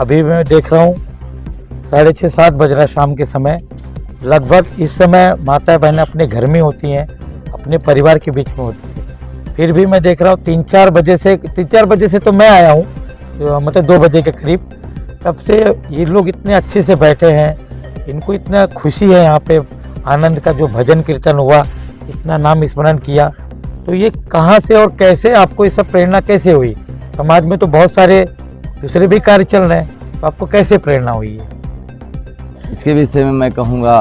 अभी मैं देख रहा हूँ 6:30-7 बज रहा है शाम के समय। लगभग इस समय माता बहनें अपने घर में होती हैं, अपने परिवार के बीच में होती हैं। फिर भी मैं देख रहा हूँ 3-4 बजे से तो मैं आया हूँ, मतलब 2 बजे के करीब, तब से ये लोग इतने अच्छे से बैठे हैं। इनको इतना खुशी है यहाँ पे, आनंद का जो भजन कीर्तन हुआ, इतना नाम स्मरण किया। तो ये कहाँ से और कैसे आपको ये सब प्रेरणा कैसे हुई? समाज में तो बहुत सारे दूसरे भी कार्य चल रहे हैं, तो आपको कैसे प्रेरणा हुई है? इसके विषय में मैं कहूँगा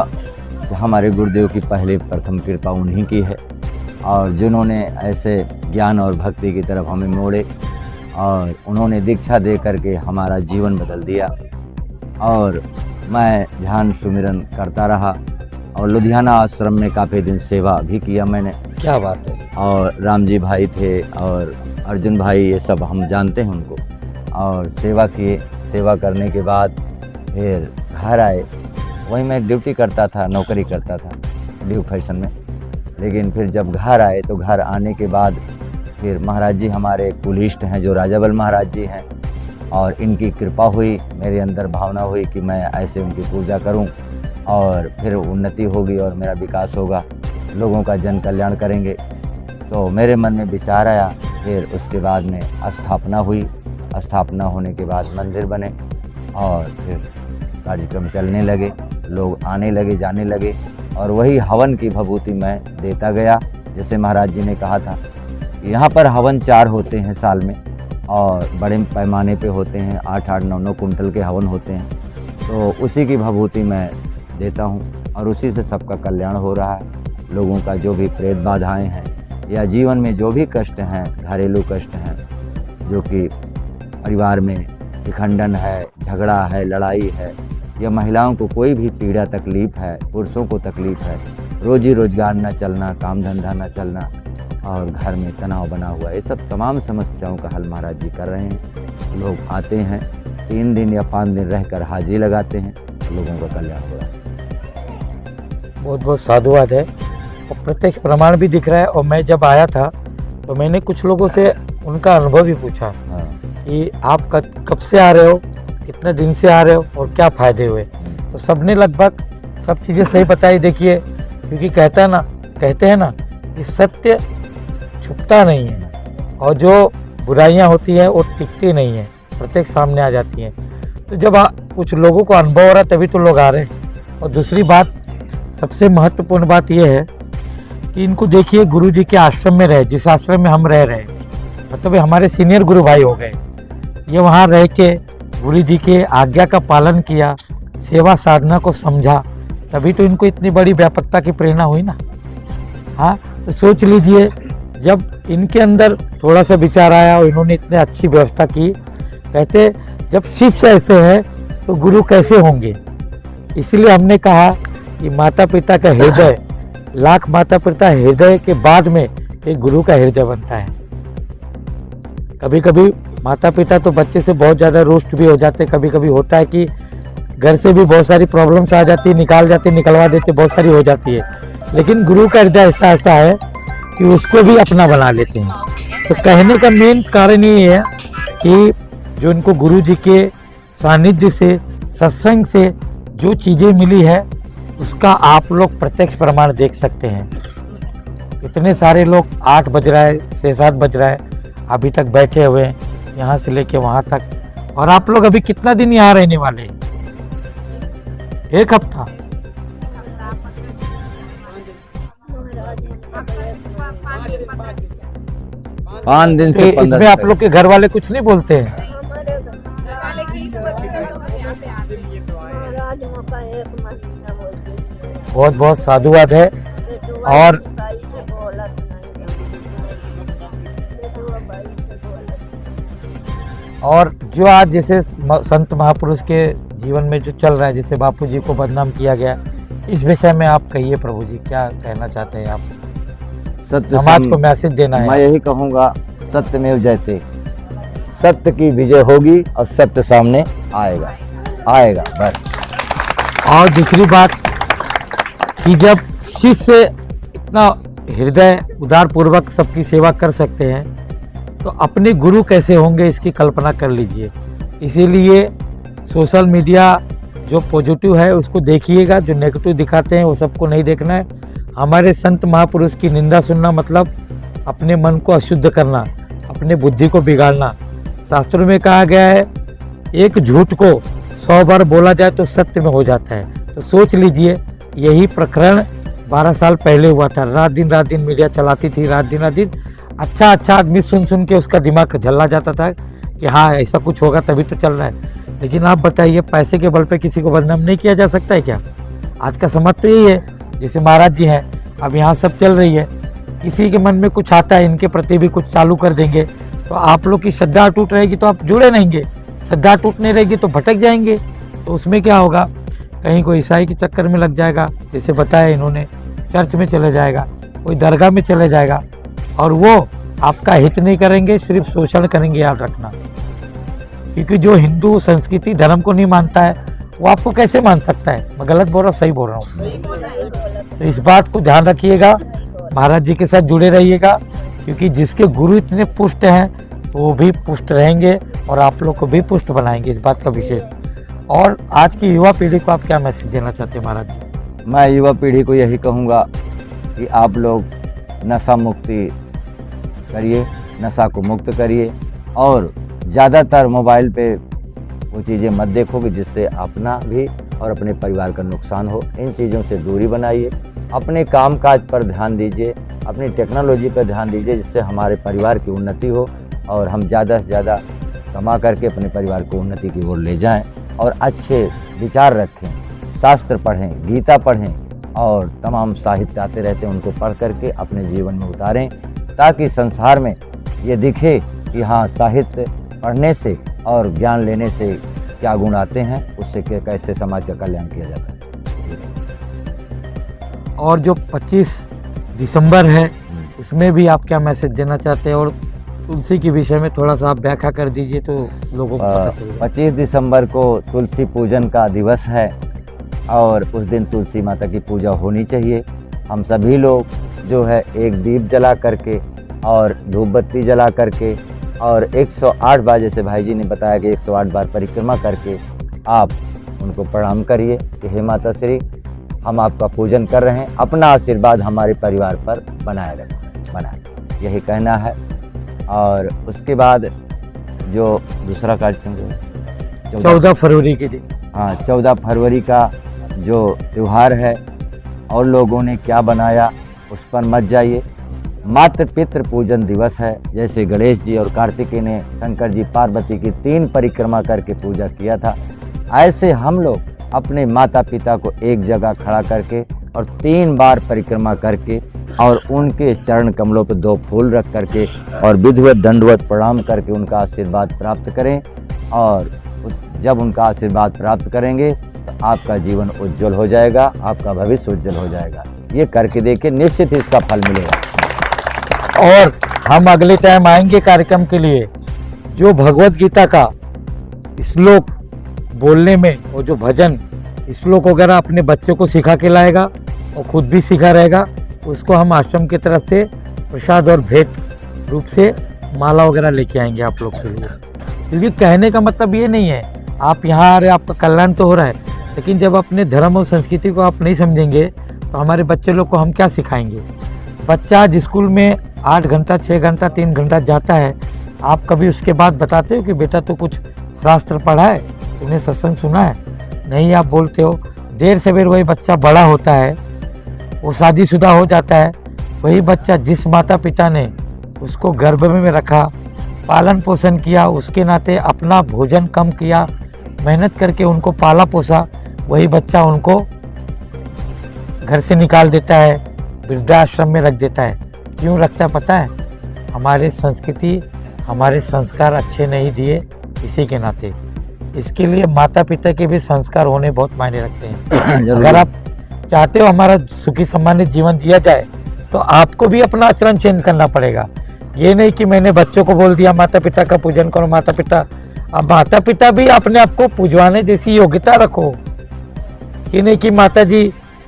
कि हमारे गुरुदेव की पहले प्रथम कृपा उन्हीं की है, और जिन्होंने ऐसे ज्ञान और भक्ति की तरफ हमें मोड़े और उन्होंने दीक्षा दे करके हमारा जीवन बदल दिया। और मैं ध्यान सुमिरन करता रहा और लुधियाना आश्रम में काफ़ी दिन सेवा भी किया मैंने। क्या बात है। और राम जी भाई थे और अर्जुन भाई, ये सब हम जानते हैं उनको, और सेवा किए। सेवा करने के बाद फिर घर आए। वहीं मैं ड्यूटी करता था, नौकरी करता था ड्यू फैशन में। लेकिन फिर जब घर आए तो घर आने के बाद फिर महाराज जी हमारे कुलिष्ठ हैं जो राजाबल महाराज जी हैं, और इनकी कृपा हुई, मेरे अंदर भावना हुई कि मैं ऐसे उनकी पूजा करूं और फिर उन्नति होगी और मेरा विकास होगा, लोगों का जन कल्याण करेंगे। तो मेरे मन में विचार आया। फिर उसके बाद में स्थापना हुई। स्थापना होने के बाद मंदिर बने और फिर कार्यक्रम चलने लगे, लोग आने लगे, जाने लगे, और वही हवन की भभूति मैं देता गया। जैसे महाराज जी ने कहा था, यहाँ पर हवन 4 होते हैं साल में, और बड़े पैमाने पे होते हैं, 8-8, 9-9 कुंटल के हवन होते हैं। तो उसी की भभूति मैं देता हूँ और उसी से सबका कल्याण हो रहा है। लोगों का जो भी प्रेत बाधाएँ हैं या जीवन में जो भी कष्ट हैं, घरेलू कष्ट हैं, जो कि परिवार में विखंडन है, झगड़ा है, लड़ाई है, या महिलाओं को कोई भी पीड़ा तकलीफ है, पुरुषों को तकलीफ है, रोजी रोजगार न चलना, काम धंधा न चलना, और घर में तनाव बना हुआ, ये सब तमाम समस्याओं का हल महाराज जी कर रहे हैं। लोग आते हैं, 3 दिन या 5 दिन रहकर हाजिरी लगाते हैं, लोगों का कल्याण हो रहा है। बहुत बहुत साधुवाद है, और प्रत्यक्ष प्रमाण भी दिख रहा है। और मैं जब आया था तो मैंने कुछ लोगों से उनका अनुभव भी पूछा कि आप कब से आ रहे हो, कितने दिन से आ रहे हो और क्या फ़ायदे हुए। तो सबने लगभग सब चीज़ें सही बताई। देखिए, क्योंकि कहते हैं ना कि सत्य छुपता नहीं है, और जो बुराइयां होती हैं वो टिकती नहीं है, प्रत्येक सामने आ जाती हैं। तो जब कुछ लोगों को अनुभव हो रहा है तभी तो लोग आ रहे हैं। और दूसरी बात, सबसे महत्वपूर्ण बात यह है कि इनको देखिए, गुरु जी के आश्रम में रहे, जिस आश्रम में हम रह रहे हैं, मतलब हमारे सीनियर गुरु भाई हो गए। ये वहाँ रह के गुरु जी के आज्ञा का पालन किया, सेवा साधना को समझा, तभी तो इनको इतनी बड़ी व्यापकता की प्रेरणा हुई ना। हाँ, तो सोच लीजिए, जब इनके अंदर थोड़ा सा विचार आया और इन्होंने इतने अच्छी व्यवस्था की। कहते जब शिष्य ऐसे हैं तो गुरु कैसे होंगे। इसलिए हमने कहा कि माता पिता का हृदय, लाख माता पिता हृदय के बाद में एक गुरु का हृदय बनता है। कभी कभी माता पिता तो बच्चे से बहुत ज़्यादा रुष्ट भी हो जाते। कभी कभी होता है कि घर से भी बहुत सारी प्रॉब्लम्स आ जाती है, निकलवा देते, बहुत सारी हो जाती है। लेकिन गुरु का हृदय ऐसा आता है कि उसको भी अपना बना लेते हैं। तो कहने का मेन कारण ये है कि जो इनको गुरु जी के सानिध्य से, सत्संग से जो चीज़ें मिली है, उसका आप लोग प्रत्यक्ष प्रमाण देख सकते हैं। इतने सारे लोग, 8 बज रहा है, 6-7 बज रहा है, अभी तक बैठे हुए हैं, यहाँ से लेके वहाँ तक। और आप लोग अभी कितना दिन यहाँ रहने वाले? 1 हफ्ता। पाँच दिन से तो इसमें आप लोग के घर वाले कुछ नहीं बोलते हैं? बहुत बहुत साधुवाद है। और जो आज जैसे संत महापुरुष के जीवन में जो चल रहा है, जैसे बापू जी को बदनाम किया गया, इस विषय में आप कहिए प्रभु जी, क्या कहना चाहते हैं आप? सत्य समाज को मैसेज देना है। मैं यही कहूँगा, सत्यमेव जयते, सत्य की विजय होगी और सत्य सामने आएगा बस। और दूसरी बात कि जब शिष्य इतना हृदय उदार पूर्वक सबकी सेवा कर सकते हैं, तो अपने गुरु कैसे होंगे इसकी कल्पना कर लीजिए। इसीलिए सोशल मीडिया जो पॉजिटिव है उसको देखिएगा, जो नेगेटिव दिखाते हैं वो सबको नहीं देखना है। हमारे संत महापुरुष की निंदा सुनना मतलब अपने मन को अशुद्ध करना, अपने बुद्धि को बिगाड़ना। शास्त्रों में कहा गया है एक झूठ को 100 बार बोला जाए तो सत्य में हो जाता है। तो सोच लीजिए, यही प्रकरण 12 साल पहले हुआ था। रात दिन मीडिया चलाती थी, रात दिन अच्छा आदमी सुन के उसका दिमाग झल्ला जाता था कि हाँ ऐसा कुछ होगा तभी तो चल रहा है। लेकिन आप बताइए, पैसे के बल पे किसी को बदनाम नहीं किया जा सकता है क्या? आज का समाज तो यही है। जैसे महाराज जी हैं, अब यहाँ सब चल रही है, किसी के मन में कुछ आता है इनके प्रति भी कुछ चालू कर देंगे, तो आप लोग की श्रद्धा टूट रहेगी तो आप जुड़े रहेंगे, श्रद्धा टूटने रहेगी तो भटक जाएंगे। तो उसमें क्या होगा, कहीं कोई ईसाई के चक्कर में लग जाएगा, जैसे बताया इन्होंने, चर्च में चले जाएगा, कोई दरगाह में चले जाएगा, और वो आपका हित नहीं करेंगे, सिर्फ शोषण करेंगे। याद रखना, क्योंकि जो हिंदू संस्कृति धर्म को नहीं मानता है वो आपको कैसे मान सकता है? मैं गलत बोल रहा हूँ, सही बोल रहा हूँ? तो इस बात को ध्यान रखिएगा, महाराज जी के साथ जुड़े रहिएगा, क्योंकि जिसके गुरु इतने पुष्ट हैं तो वो भी पुष्ट रहेंगे और आप लोग को भी पुष्ट बनाएंगे, इस बात का विशेष। और आज की युवा पीढ़ी को आप क्या मैसेज देना चाहते हैं महाराज जी? मैं युवा पीढ़ी को यही कहूँगा कि आप लोग नशा मुक्ति करिए, नशा को मुक्त करिए, और ज़्यादातर मोबाइल पे वो चीज़ें मत देखोगे जिससे अपना भी और अपने परिवार का नुकसान हो। इन चीज़ों से दूरी बनाइए, अपने काम काज पर ध्यान दीजिए, अपनी टेक्नोलॉजी पर ध्यान दीजिए, जिससे हमारे परिवार की उन्नति हो और हम ज़्यादा से ज़्यादा कमा करके अपने परिवार को उन्नति की ओर ले जाएं। और अच्छे विचार रखें, शास्त्र पढ़ें, गीता पढ़ें, और तमाम साहित्य आते रहते हैं उनको पढ़ करके अपने जीवन में उतारें, ताकि संसार में ये दिखे कि हाँ, साहित्य पढ़ने से और ज्ञान लेने से क्या गुण आते हैं, उससे कैसे समाज का कल्याण किया जाता है। और जो 25 दिसंबर है उसमें भी आप क्या मैसेज देना चाहते हैं? और तुलसी के विषय में थोड़ा सा आप व्याख्या कर दीजिए तो लोगों को पता चलेगा। 25 दिसंबर को तुलसी पूजन का दिवस है और उस दिन तुलसी माता की पूजा होनी चाहिए। हम सभी लोग जो है एक दीप जला करके और धूप बत्ती जला करके और 108 बार, जैसे भाई जी ने बताया कि 108 बार परिक्रमा करके आप उनको प्रणाम करिए कि हे माता श्री, हम आपका पूजन कर रहे हैं, अपना आशीर्वाद हमारे परिवार पर बनाए रखें, यही कहना है। और उसके बाद जो दूसरा कार्यक्रम जो है 14 फरवरी के दिन, हाँ 14 फरवरी का जो त्यौहार है, और लोगों ने क्या बनाया उस पर मत जाइए। मातृ पितृ पूजन दिवस है। जैसे गणेश जी और कार्तिकेय ने शंकर जी पार्वती की 3 परिक्रमा करके पूजा किया था, ऐसे हम लोग अपने माता पिता को एक जगह खड़ा करके और 3 बार परिक्रमा करके और उनके चरण कमलों पर 2 फूल रख करके और विधिवत दंडवत प्रणाम करके उनका आशीर्वाद प्राप्त करें। और जब उनका आशीर्वाद प्राप्त करेंगे तो आपका जीवन उज्जवल हो जाएगा, आपका भविष्य उज्जवल हो जाएगा। ये करके देखिए, निश्चित ही इसका फल मिलेगा। और हम अगले टाइम आएंगे कार्यक्रम के लिए, जो भगवत गीता का श्लोक बोलने में और जो भजन श्लोक वगैरह अपने बच्चों को सिखा के लाएगा और खुद भी सीखा रहेगा, उसको हम आश्रम की तरफ से प्रसाद और भेंट रूप से माला वगैरह लेके आएंगे आप लोग के लिए। क्योंकि कहने का मतलब ये नहीं है आप यहाँ आ रहे, आपका कल्याण तो हो रहा है, लेकिन जब अपने धर्म और संस्कृति को आप नहीं समझेंगे तो हमारे बच्चे लोग को हम क्या सिखाएंगे? बच्चा आज स्कूल में 8 घंटा 6 घंटा 3 घंटा जाता है, आप कभी उसके बाद बताते हो कि बेटा तू कुछ शास्त्र पढ़ा है, तूने सत्संग सुना है? नहीं, आप बोलते हो। देर सवेर वही बच्चा बड़ा होता है, वो शादीशुदा हो जाता है। वही बच्चा जिस माता पिता ने उसको गर्भ में रखा, पालन पोषण किया, उसके नाते अपना भोजन कम किया, मेहनत करके उनको पाला पोसा, वही बच्चा उनको घर से निकाल देता है, वृद्धाश्रम में रख देता है। क्यों रखता है पता है? हमारे संस्कृति, हमारे संस्कार अच्छे नहीं दिए इसी के नाते। इसके लिए माता पिता के भी संस्कार होने बहुत मायने रखते हैं। अगर आप चाहते हो हमारा सुखी सम्मानित जीवन दिया जाए तो आपको भी अपना आचरण चेंज करना पड़ेगा। ये नहीं कि मैंने बच्चों को बोल दिया माता पिता का पूजन करो, माता पिता, अब माता पिता भी अपने आप को पूजवाने जैसी योग्यता रखो। कि नहीं कि माता जी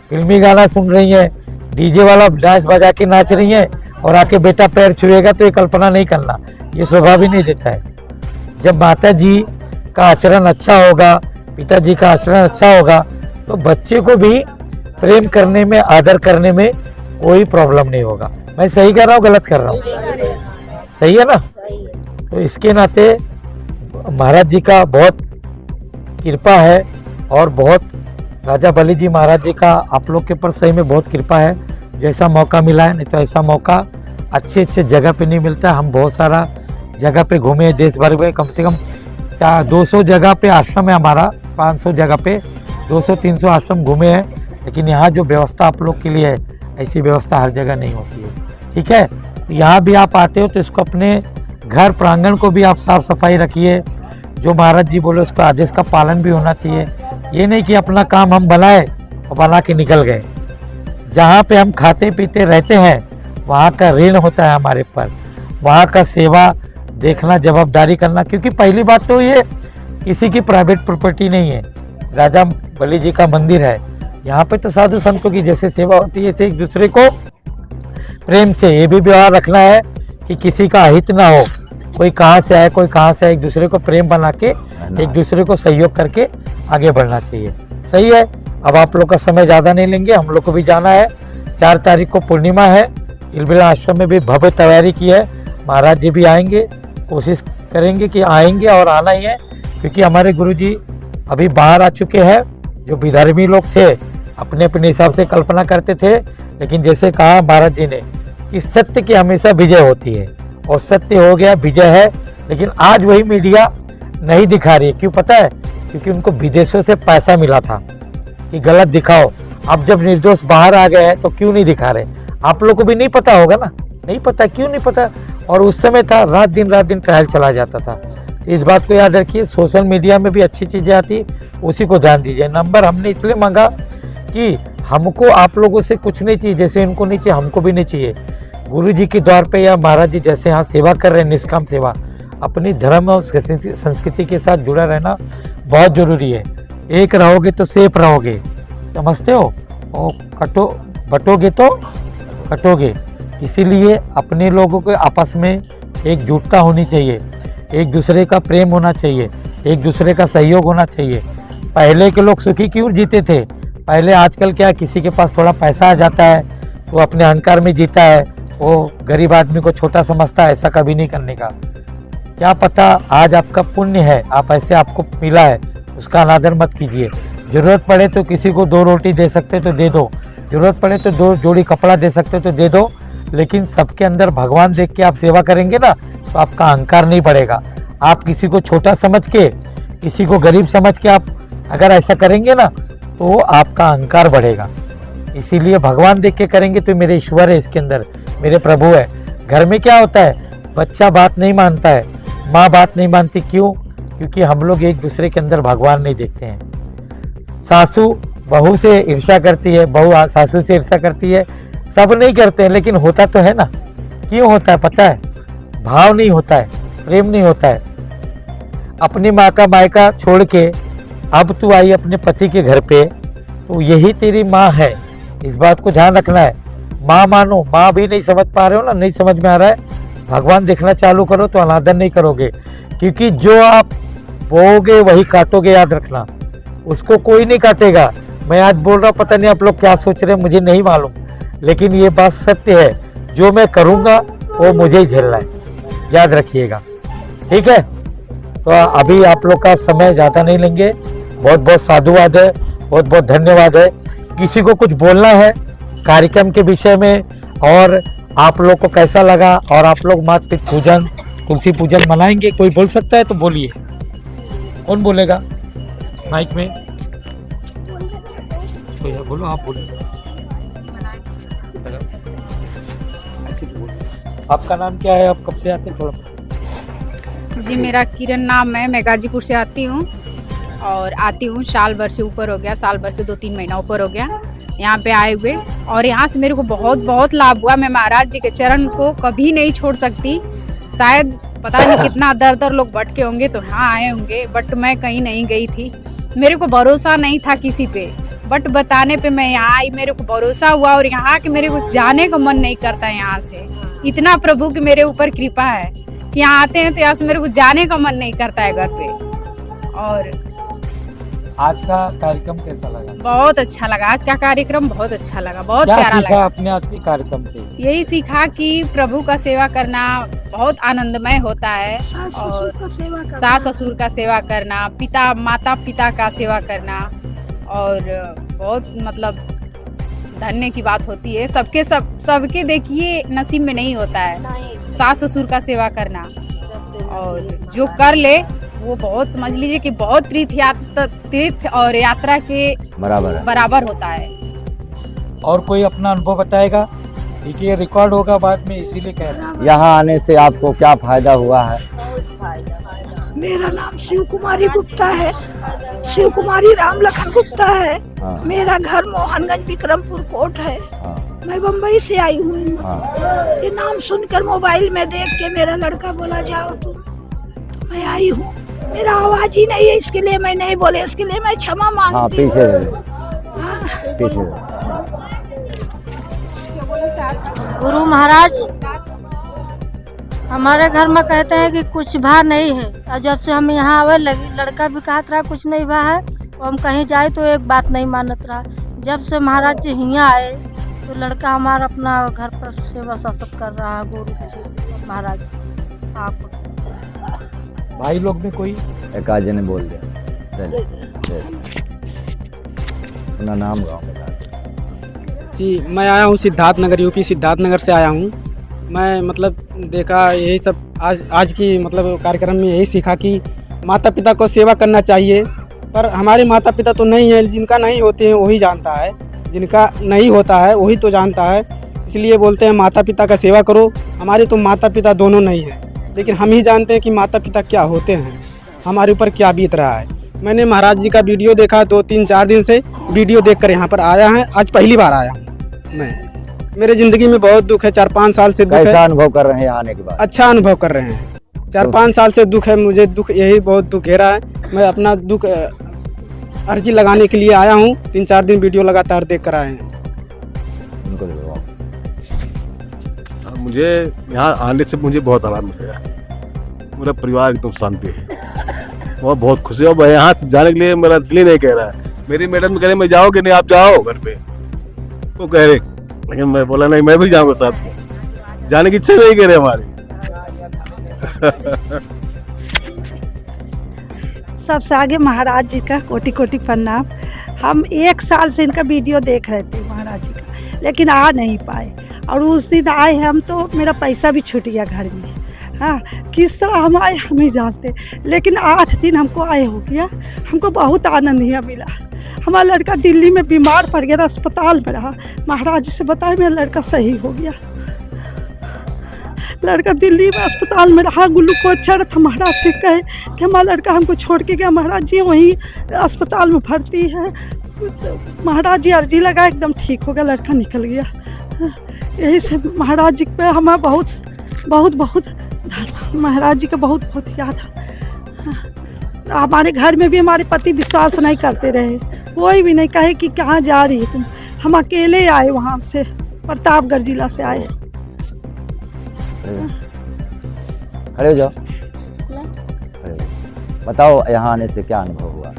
फिल्मी गाना सुन रही है, डीजे वाला डांस बजा के नाच रही है और आके बेटा पैर छुएगा, तो ये कल्पना नहीं करना, ये स्वभाव ही नहीं देता है। जब माता जी का आचरण अच्छा होगा, पिताजी का आचरण अच्छा होगा तो बच्चे को भी प्रेम करने में, आदर करने में कोई प्रॉब्लम नहीं होगा। मैं सही कर रहा हूँ, गलत कर रहा हूँ? सही है ना? तो इसके नाते महाराज जी का बहुत कृपा है और बहुत राजा बलि जी महाराज जी का आप लोग के ऊपर सही में बहुत कृपा है। जैसा मौका मिला है, नहीं तो ऐसा मौका अच्छे अच्छे जगह पे नहीं मिलता। हम बहुत सारा जगह पे घूमे हैं देश भर में, कम से कम 200 जगह पे आश्रम है हमारा, 500 जगह पे 200-300 आश्रम घूमे हैं। लेकिन यहाँ जो व्यवस्था आप लोग के लिए है, ऐसी व्यवस्था हर जगह नहीं होती है। ठीक है, तो यहाँ भी आप आते हो तो इसको अपने घर प्रांगण को भी आप साफ सफाई रखिए। जो महाराज जी बोले उसका आदेश का पालन भी होना चाहिए। ये नहीं कि अपना काम हम बनाए और बना के निकल गए। जहाँ पे हम खाते पीते रहते हैं वहाँ का ऋण होता है हमारे पर, वहाँ का सेवा देखना, जवाबदारी करना। क्योंकि पहली बात तो ये किसी की प्राइवेट प्रॉपर्टी नहीं है, राजा बलि जी का मंदिर है। यहाँ पे तो साधु संतों की जैसे सेवा होती है, ऐसे एक दूसरे को प्रेम से ये भी व्यवहार रखना है कि किसी का अहित ना हो। कोई कहाँ से आए, कोई कहाँ से आए, एक दूसरे को प्रेम बना के, एक दूसरे को सहयोग करके आगे बढ़ना चाहिए। सही है। अब आप लोग का समय ज़्यादा नहीं लेंगे, हम लोग को भी जाना है। 4 तारीख को पूर्णिमा है। इलबिला आश्रम में भी भव्य तैयारी की है। महाराज जी भी आएंगे, कोशिश करेंगे कि आएंगे और आना ही है। क्योंकि हमारे गुरुजी अभी बाहर आ चुके हैं। जो विधर्मी लोग थे अपने अपने हिसाब से कल्पना करते थे, लेकिन जैसे कहा महाराज जी ने कि सत्य की हमेशा विजय होती है, और सत्य हो गया, विजय है। लेकिन आज वही मीडिया नहीं दिखा रही है। क्यों पता है? क्योंकि उनको विदेशों से पैसा मिला था कि गलत दिखाओ। अब जब निर्दोष बाहर आ गए हैं तो क्यों नहीं दिखा रहे? आप लोग को भी नहीं पता होगा ना? नहीं पता, क्यों नहीं पता? और उस समय था रात दिन ट्रायल चला जाता था। तो इस बात को याद रखिए, सोशल मीडिया में भी अच्छी चीज़ें आती, उसी को ध्यान दीजिए। नंबर हमने इसलिए मांगा कि हमको आप लोगों से कुछ नहीं चाहिए, जैसे इनको नहीं चाहिए हमको भी नहीं चाहिए। गुरु जी के द्वार पे या महाराज जी जैसे यहाँ सेवा कर रहे हैं, निष्काम सेवा, अपनी धर्म और संस्कृति के साथ जुड़ा रहना बहुत जरूरी है। एक रहोगे तो सेफ रहोगे, समझते हो? और बटोगे तो कटोगे। इसीलिए अपने लोगों के आपस में एकजुटता होनी चाहिए, एक दूसरे का प्रेम होना चाहिए, एक दूसरे का सहयोग होना चाहिए। पहले के लोग सुखी क्यों जीते थे? पहले, आजकल क्या, किसी के पास थोड़ा पैसा आ जाता है वो अपने अहंकार में जीता है, वो गरीब आदमी को छोटा समझता है। ऐसा कभी नहीं करने का। क्या पता आज आपका पुण्य है, आप ऐसे आपको मिला है, उसका अनादर मत कीजिए। जरूरत पड़े तो किसी को 2 रोटी दे सकते तो दे दो, जरूरत पड़े तो 2 जोड़ी कपड़ा दे सकते तो दे दो। लेकिन सबके अंदर भगवान देख के आप सेवा करेंगे ना तो आपका अहंकार नहीं बढ़ेगा। आप किसी को छोटा समझ के, किसी को गरीब समझ के आप अगर ऐसा करेंगे ना तो आपका अहंकार बढ़ेगा। इसीलिए भगवान देख के करेंगे तो मेरे ईश्वर है, इसके अंदर मेरे प्रभु है। घर में क्या होता है, बच्चा बात नहीं मानता है, माँ बात नहीं मानती। क्यों? क्योंकि हम लोग एक दूसरे के अंदर भगवान नहीं देखते हैं। सासू बहू से ईर्ष्या करती है, बहू सासू से ईर्ष्या करती है, सब नहीं करते हैं, लेकिन होता तो है ना। क्यों होता है पता है? भाव नहीं होता है, प्रेम नहीं होता है। अपनी माँ का मायका छोड़ के अब तू आई अपने पति के घर पे, तो यही तेरी माँ है। इस बात को ध्यान रखना है। माँ मानो, माँ भी नहीं समझ पा रहे हो ना, नहीं समझ में आ रहा है, भगवान देखना चालू करो तो अनादर नहीं करोगे। क्योंकि जो आप बोओगे वही काटोगे, याद रखना। उसको कोई नहीं काटेगा। मैं आज बोल रहा हूँ, पता नहीं आप लोग क्या सोच रहे हैं, मुझे नहीं मालूम, लेकिन ये बात सत्य है। जो मैं करूँगा वो मुझे ही झेलना है, याद रखिएगा। ठीक है, तो अभी आप लोग का समय ज़्यादा नहीं लेंगे। बहुत बहुत साधुवाद है, बहुत बहुत धन्यवाद है। किसी को कुछ बोलना है कार्यक्रम के विषय में, और आप लोग को कैसा लगा, और आप लोग मात पिता पूजन, तुलसी पूजन मनाएंगे, कोई बोल सकता है तो बोलिए। कौन बोलेगा माइक में? बोलो, आप बोलिए। आपका नाम क्या है? आप कब से आते हैं? थोड़ा। जी, मेरा किरण नाम है। मैं गाजीपुर से आती हूँ और आती हूँ साल भर से ऊपर हो गया, साल भर से 2-3 महीना ऊपर हो गया यहाँ पे आए हुए। और यहाँ से मेरे को बहुत बहुत लाभ हुआ। मैं महाराज जी के चरण को कभी नहीं छोड़ सकती। शायद पता नहीं कितना दर लोग भटके होंगे तो यहाँ आए होंगे, बट मैं कहीं नहीं गई थी। मेरे को भरोसा नहीं था किसी पे, बट बताने पे मैं यहाँ आई, मेरे को भरोसा हुआ। और यहाँ के मेरे को जाने का मन नहीं करता यहाँ से। इतना प्रभु की मेरे ऊपर कृपा है कि यहाँ आते हैं तो यहाँ से मेरे को जाने का मन नहीं करता है घर पे। और आज का कार्यक्रम कैसा लगा? बहुत अच्छा लगा, आज का कार्यक्रम बहुत अच्छा लगा, बहुत क्या प्यारा सीखा लगा। आपने आज के कार्यक्रम से? यही सीखा कि प्रभु का सेवा करना बहुत आनंदमय होता है और सास ससुर का सेवा करना, पिता माता पिता का सेवा करना और बहुत मतलब धन्य की बात होती है। सबके देखिए नसीब में नहीं होता है सास ससुर का सेवा करना, और जो कर ले वो बहुत समझ लीजिए कि बहुत तीर्थ और यात्रा के बराबर होता है। और कोई अपना अनुभव बताएगा? क्योंकि ये रिकॉर्ड होगा बाद में, इसीलिए कह रहा हूँ। यहाँ आने से आपको क्या फायदा हुआ है? मेरा नाम शिव कुमारी गुप्ता है, शिव कुमारी राम लखन गुप्ता है। हाँ। मेरा घर मोहनगंज विक्रमपुर कोट है। हाँ। मैं बम्बई से आई हूँ। हाँ। ये नाम सुनकर मोबाइल में देख के मेरा लड़का बोला जाओ तुम, तो मैं आई हूँ। मेरा आवाज ही नहीं है, इसके लिए मैं नहीं बोले, इसके लिए मैं क्षमा मांगती हूँ। पीछे दे दो। पीछे दे। गुरु महाराज हमारे घर में कहते हैं कि कुछ भा नहीं है, और जब से हम यहाँ आवे लगे लड़का भी कहत रहा कुछ नहीं भा है, तो हम कहीं जाए तो एक बात नहीं मानत रहा। जब से महाराज जी यहाँ आए तो लड़का हमारा अपना घर पर सेवा शासक कर रहा है। गुरु जी महाराज आप भाई लोग में कोई? एक आज ने बोल दिया। अपना नाम गाँव बता। जी, मैं आया हूँ सिद्धार्थ नगर, यूपी सिद्धार्थ नगर से आया हूँ। मैं मतलब देखा यही सब आज की मतलब कार्यक्रम में यही सीखा कि माता पिता को सेवा करना चाहिए, पर हमारे माता पिता तो नहीं है, जिनका नहीं होते हैं वही जानता है, जिनका नहीं होता है वही तो जानता है। इसलिए बोलते हैं माता पिता का सेवा करो। हमारे तो माता पिता दोनों नहीं हैं, लेकिन हम ही जानते हैं कि माता पिता क्या होते हैं, हमारे ऊपर क्या बीत रहा है। मैंने महाराज जी का वीडियो देखा, 2-3-4 दिन से वीडियो देखकर यहाँ पर आया है। आज पहली बार आया हूँ मैं। मेरे ज़िंदगी में बहुत दुख है, 4-5 साल से दुख है। कैसा अनुभव कर रहे हैं यहाँ आने के बाद? अच्छा अनुभव कर रहे हैं। 4-5 साल से दुख है मुझे, दुख यही बहुत दुख घेरा है। मैं अपना दुख अर्जी लगाने के लिए आया हूँ। 3-4 दिन वीडियो लगातार देख कर आए हैं। उनको दे दो। मुझे यहाँ आने से मुझे बहुत आराम मिलेगा, मेरा परिवार एकदम शांति है, वहाँ बहुत खुशी है। मैं यहाँ से जाने के लिए मेरा दिल ही नहीं कह रहा है। मेरी मैडम कह रहे मैं जाओ कि नहीं, आप जाओ घर पे, वो कह रहे, लेकिन मैं बोला नहीं मैं भी जाऊँगा साथ में, जाने की इच्छा नहीं कह रहे हमारी। सबसे आगे महाराज जी का कोटि कोटि प्रणाम। हम 1 साल से इनका वीडियो देख रहे थे महाराज जी का, लेकिन आ नहीं पाए, और उस दिन आए हम तो मेरा पैसा भी छूट गया घर में। हाँ, किस तरह हम आए हम ही जानते, लेकिन 8 दिन हमको आए हो गया। हमको बहुत आनंद यहाँ मिला। हमारा लड़का दिल्ली में बीमार पड़ गया, अस्पताल में रहा। महाराज जी से बताया मेरा लड़का सही हो गया। लड़का दिल्ली में अस्पताल में रहा, ग्लूकोज चढ़ था। महाराज से कहे कि हमारा लड़का हमको छोड़ के गया, महाराज जी वहीं अस्पताल में भर्ती है। महाराज जी अर्जी लगा, एकदम ठीक हो गया, लड़का निकल गया। यही से महाराज जी पे हमारा बहुत धन्यवाद। महाराज जी का बहुत याद है। हमारे घर में भी हमारे पति विश्वास नहीं करते रहे, कोई भी नहीं कहे कि कहाँ जा रही है तुम। हम अकेले आए वहाँ से, प्रतापगढ़ जिला से आए। खड़े हो जाओ। खड़े हो जाओ। बताओ यहाँ आने से क्या अनुभव हुआ?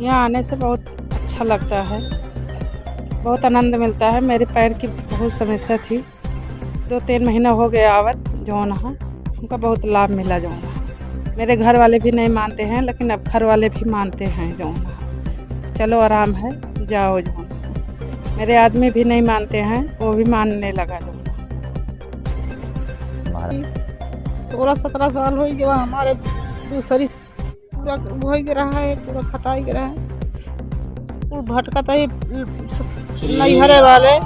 यहाँ आने से बहुत अच्छा लगता है, बहुत आनंद मिलता है। मेरे पैर की बहुत समस्या थी, 2-3 महीना हो गया आवत जौन है, हमको बहुत लाभ मिला जौन है। मेरे घर वाले भी नहीं मानते हैं, लेकिन अब घर वाले भी मानते हैं जौन है। चलो आराम है, जाओ जौन है। मेरे आदमी भी नहीं मानते हैं, वो भी मानने लगा जौन है। 16-17 साल हो गया हमारे दूसरी पूरा हो गिरा है, पूरा खता गिरा है। भटकता ही नैहरे वाले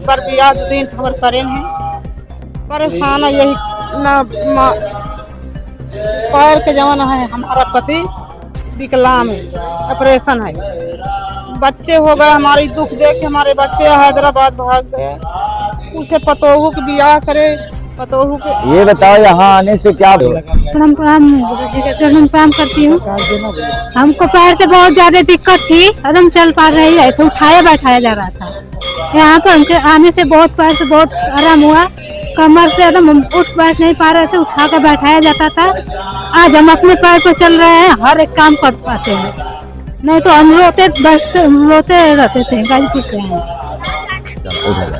पर बियाह दिन खबर करें हैं। परेशान है यही ना, पैर के जवान है। हमारा पति विकलांग है, ऑपरेशन है, बच्चे हो गए। हमारी दुख देख के हमारे बच्चे हैदराबाद भाग गए। उसे पतोहू के बियाह करे, पतोहू के ये बताओ यहाँ आने से क्या प्रणाम प्रणाम गुरु जी के चरणों में प्रणाम करती हूँ। हमको पैर से बहुत ज्यादा दिक्कत थी, एकदम चल पा रही है, तो उठाया बैठाया जा रहा था। यहाँ पर हमके आने से बहुत पैर से बहुत आराम हुआ, कमर से एकदम हम उठ बैठ नहीं पा रहे थे, उठा कर बैठाया जाता था। आज हम अपने पैर पर चल रहे हैं, हर एक काम कर पाते हैं, नहीं तो हम रोते रहते थे। गाजीपुर से हैं। उधर